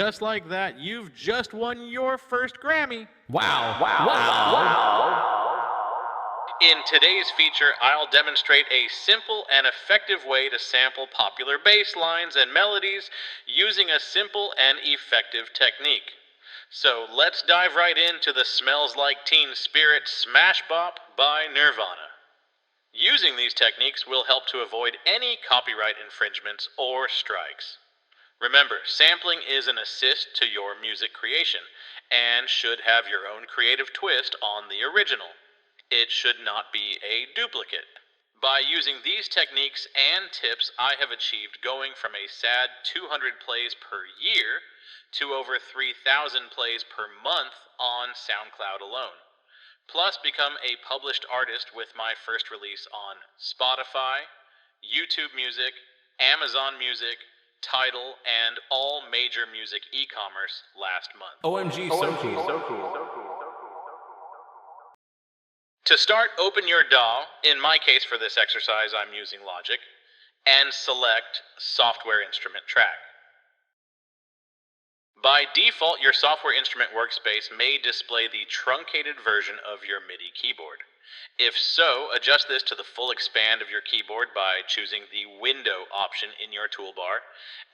just like that, you've just won your first Grammy. In today's feature, I'll demonstrate a simple and effective way to sample popular bass lines and melodies using a simple and effective technique. So let's dive right into the Smells Like Teen Spirit Smash Bop by Nirvana. Using these techniques will help to avoid any copyright infringements or strikes. Remember, sampling is an assist to your music creation and should have your own creative twist on the original. It should not be a duplicate. By using these techniques and tips, I have achieved going from a sad 200 plays per year to over 3,000 plays per month on SoundCloud alone. Plus, become a published artist with my first release on Spotify, YouTube Music, Amazon Music, Tidal, and all major music e-commerce last month. OMG, so cool. To start, open your DAW. In my case for this exercise, I'm using Logic, and select Software Instrument Track. By default, your software instrument workspace may display the truncated version of your MIDI keyboard. If so, adjust this to the full expand of your keyboard by choosing the Window option in your toolbar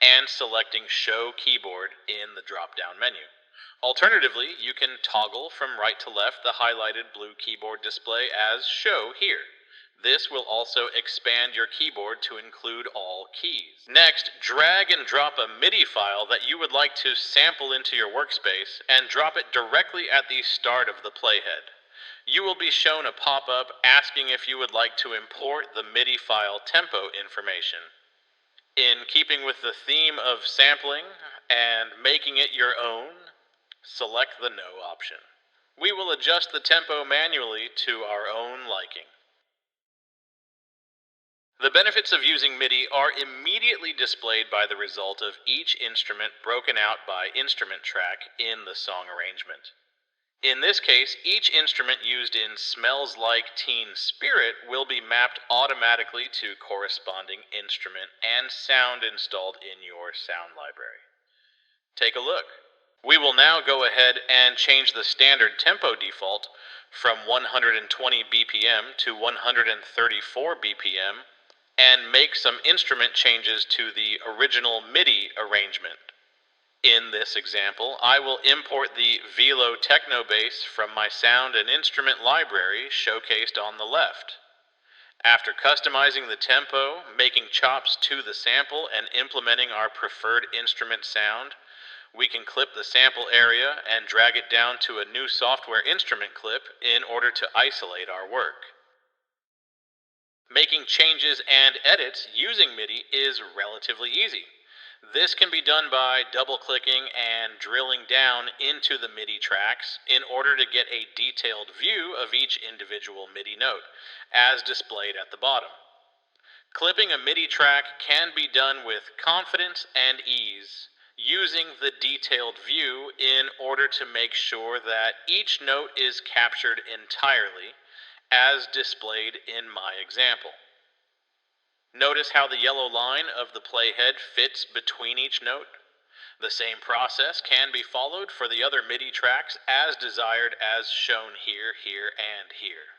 and selecting Show Keyboard in the drop-down menu. Alternatively, you can toggle from right to left the highlighted blue keyboard display as Show here. This will also expand your keyboard to include all keys. Next, drag and drop a MIDI file that you would like to sample into your workspace and drop it directly at the start of the playhead. You will be shown a pop-up asking if you would like to import the MIDI file tempo information. In keeping with the theme of sampling and making it your own, select the No option. We will adjust the tempo manually to our own liking. The benefits of using MIDI are immediately displayed by the result of each instrument broken out by instrument track in the song arrangement. In this case, each instrument used in Smells Like Teen Spirit will be mapped automatically to corresponding instrument and sound installed in your sound library. Take a look. We will now go ahead and change the standard tempo default from 120 BPM to 134 BPM and make some instrument changes to the original MIDI arrangement. In this example, I will import the Velo Techno Bass from my sound and instrument library showcased on the left. After customizing the tempo, making chops to the sample, and implementing our preferred instrument sound, we can clip the sample area and drag it down to a new software instrument clip in order to isolate our work. Making changes and edits using MIDI is relatively easy. This can be done by double-clicking and drilling down into the MIDI tracks in order to get a detailed view of each individual MIDI note, as displayed at the bottom. Clipping a MIDI track can be done with confidence and ease, using the detailed view in order to make sure that each note is captured entirely, as displayed in my example. Notice how the yellow line of the playhead fits between each note? The same process can be followed for the other MIDI tracks as desired, as shown here, and here.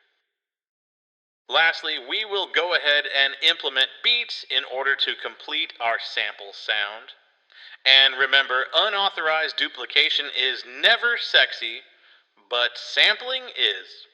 Lastly, we will go ahead and implement beats in order to complete our sample sound. And remember, unauthorized duplication is never sexy, but sampling is.